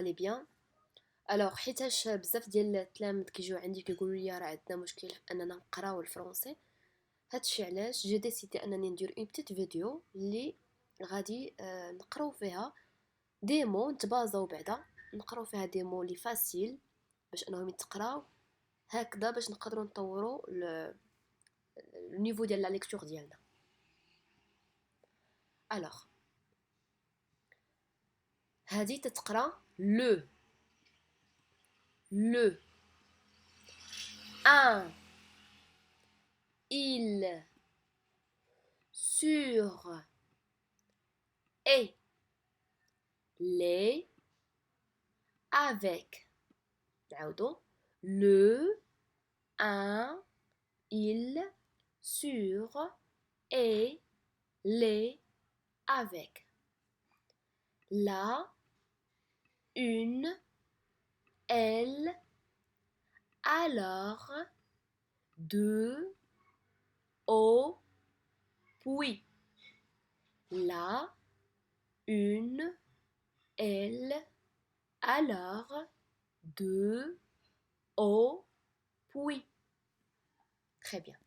allez bien. Alors حيتاش بزاف ديال التلاميذ كيجيو عندي كيقولوا لي راه عندنا مشكل في اننا نقراو الفرنسي. هادشي علاش جي ديسيدي انني ندير اون بتيت فيديو اللي غادي نقراو فيها دي مو نتبازاو بعدا، نقراو فيها دي مو لي فاسيل باش انهم يتقراو هكذا باش نقدروا نطوروا النيفو ديال لا ليكتور ديالنا. الوغ هادي تتقرا le un il sur et les avec نعاودو le un il sur et les avec la une elle alors deux au puis la une elle alors deux au puis. Très bien.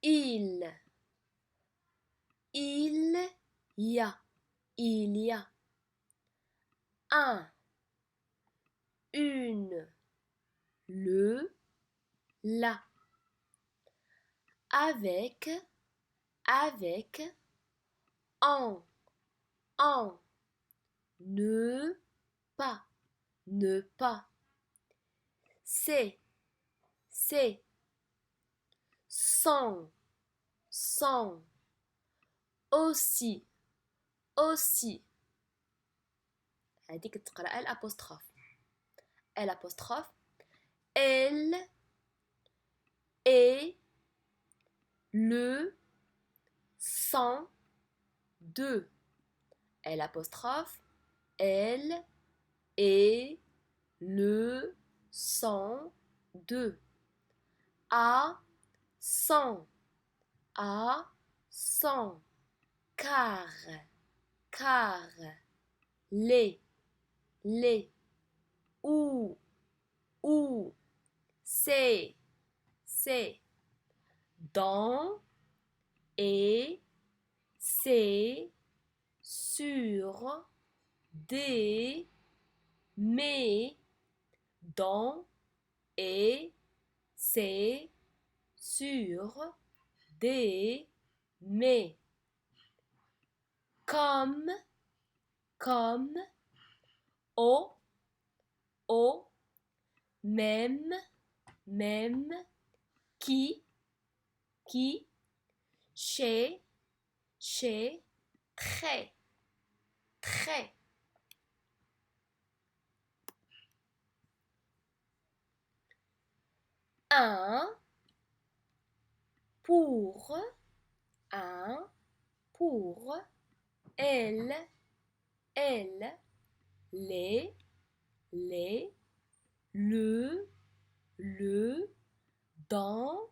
Il y a un une le la avec en ne pas c'est sans aussi هذيك تقرا الapostrophe elle et le sang de l'apostrophe elle et le sang de à 100 car les où c'est dans et c'est sur des mais dans et c'est sur des mais comme au même qui chez très un pour elle les le dans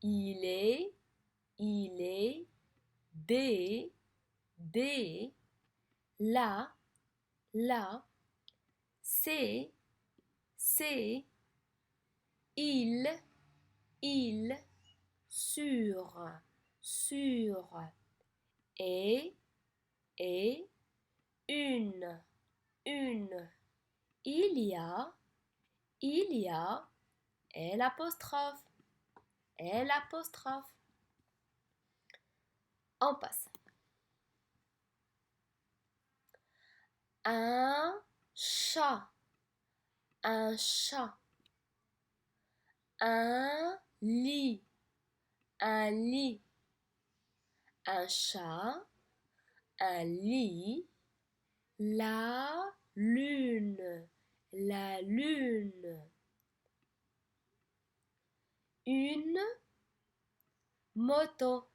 il est des la c'est il sur et une il y a et l'apostrophe on passe un chat un lit un chat un lit la lune une moto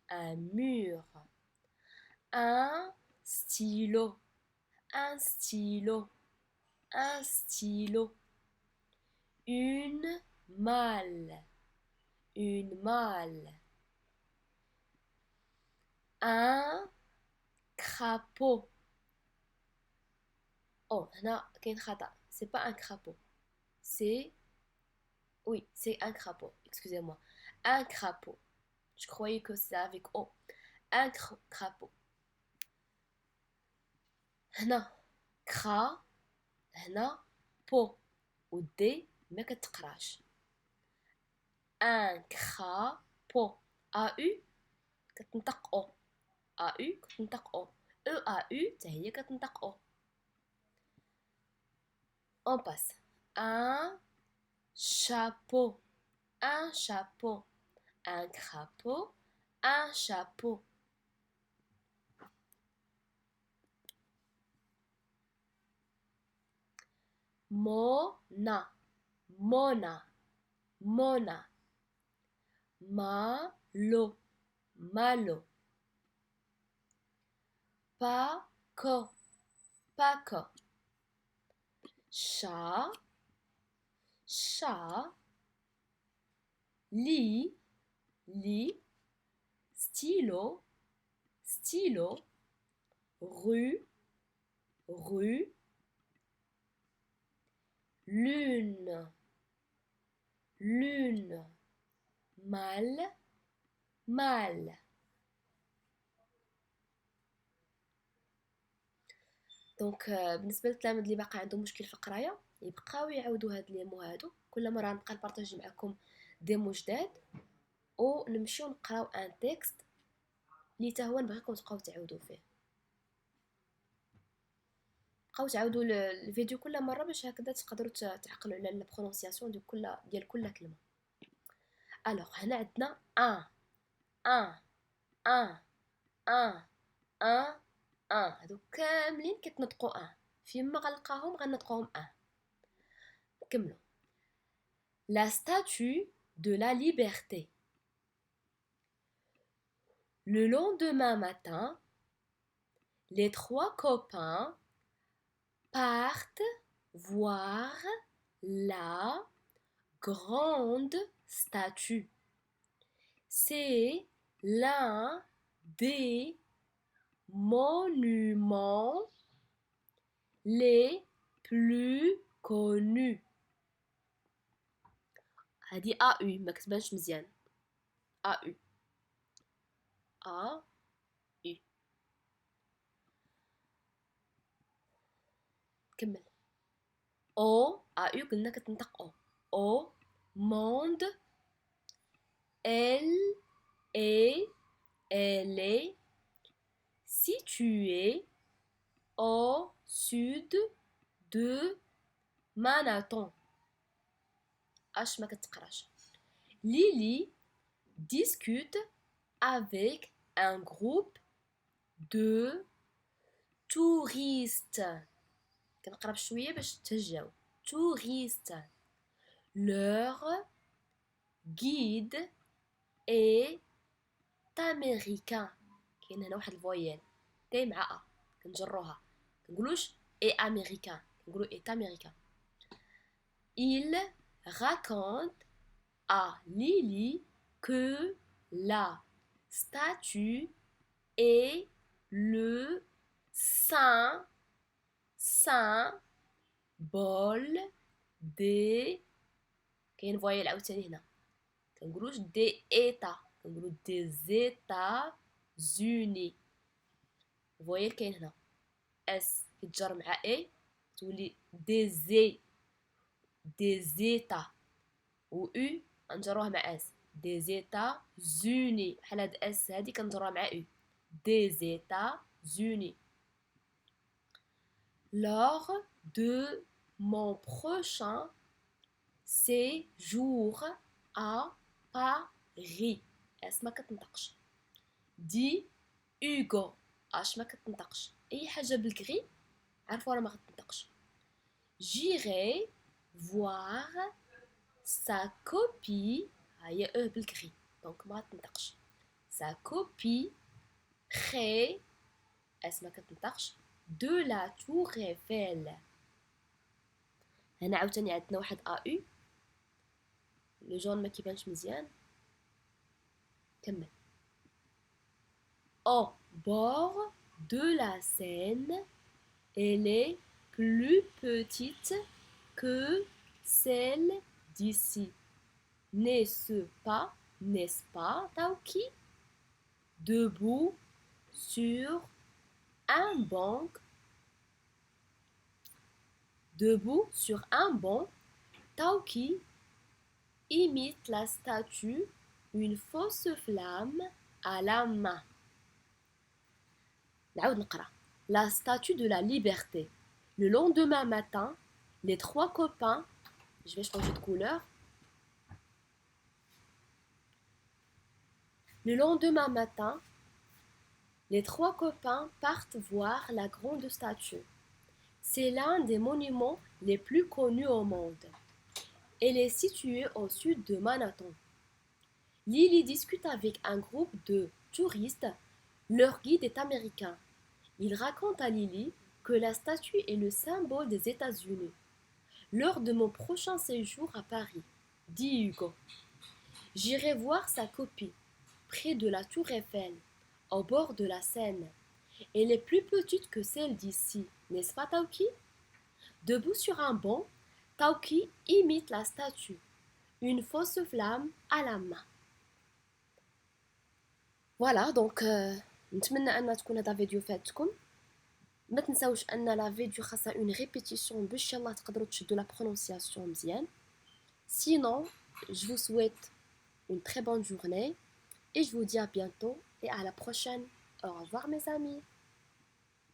un mur un stylo un stylo, un stylo. Une malle, une malle. Un crapaud. Oh, هنا كاين خطأ. C'est pas un crapaud. C'est... Oui, c'est un crapaud. Excusez-moi. Un crapaud. Je croyais que c'est avec O. Un crapaud. هنا كرا هنا بو والدي ما كتقراش. ان كرابو ا يو كتنطق او ا يو كتنطق او او ا يو حتى هي كتنطق او. on passe un chapeau, un chapeau, un crapaud, un chapeau. Mona, Mona, Mona. Malo, malo. Paco, Paco. Chat, chat. Lit, lit. Stylo, stylo. Rue, rue. Lune, lune. Mal, mal. دونك بالنسبه للتلاميذ اللي باقي عندهم مشكل في القرايه يبقاو يعاودوا هاد لي مو هادو. كل مره نبقى نبارطاجي معكم دي مو جداد ونمشيو نقراو ان تكست اللي حتى هو نبغيكم تبقاو تعاودوا فيه. بقاو تعاودوا الفيديو كل مره باش هكذا تقدروا تعقلوا على البرونونسياسيون ديال كل كلمه. الوغ هنا عندنا ان ان ان ان ان ان هادو كاملين كيتنطقوا ان. فيما غنلقاهم غنطقوهم ان. نكملوا. La statue de la liberté. Le lendemain matin, les trois copains partent voir la grande statue. C'est l'un des monuments les plus connus. هادي ا يو ما كتبانش مزيان. ا يو ا يو. كمل. او ا يو قلنا كتنطق او. او monde elle est située au sud de Manhattan. اش ما كتقراش. Lily discute avec un groupe de touristes. كنقرا بشويه باش تهجاو. touristes. Leur guide est américain. كاين هنا واحد الفويال تي مع ا كنجروها كنقولوش اي امريكان كنقولو اي امريكان. Il raconte à Lily que la statue est le symbole des كاين فويال عاوتاني هنا كنقولوش دي ايتا كنقولو دي زيتا زوني. فويال كاين هنا اس كتجر مع اي تولي دي زي دي زيتا و او غنجروه مع اس دي زيتا زوني بحال هاد اس هادي كنجروها مع او دي زيتا زوني. Lors de mon prochain séjour à Paris. اس ما كتنطقش. دي Hugo اش ما كتنطقش. اي حاجه بالكغي عارفوا راه ما كتنطقش. J'irai voir sa copie هي او بالكغي دونك ما تنطقش. Sa copie près اس ما كتنطقش. de la tour Eiffel. هنا عاوتاني عندنا واحد AU. لو جون ما كيبانش مزيان. كمل. Au bord de la Seine, elle est plus petite que celle d'ici. N'est-ce pas, Taouki? Debout sur un banc, Taouki imite la statue, une fausse flamme à la main. La statue de la liberté. Le lendemain matin, les trois copains, je vais changer de couleur. Le lendemain matin, les trois copains partent voir la grande statue. C'est l'un des monuments les plus connus au monde. Elle est située au sud de Manhattan. Lily discute avec un groupe de touristes. Leur guide est américain. Il raconte à Lily que la statue est le symbole des États-Unis. Lors de mon prochain séjour à Paris, dit Hugo, j'irai voir sa copie, près de la tour Eiffel, au bord de la Seine. Elle est plus petite que celle d'ici, n'est-ce pas Taouki? Debout sur un banc, Taouki imite la statue, une fausse flamme à la main. Voilà, donc نتمنى ان تكون هذا فيديو فاتكم. ما تنساوش ان لا فيديو خاصها اون ريبيتيسيون باش يلاه تقدروا تشدوا لا برونونسياسيون مزيان. Sinon, je vous souhaite une très bonne journée et je vous dis à bientôt et à la prochaine. Au revoir mes amis.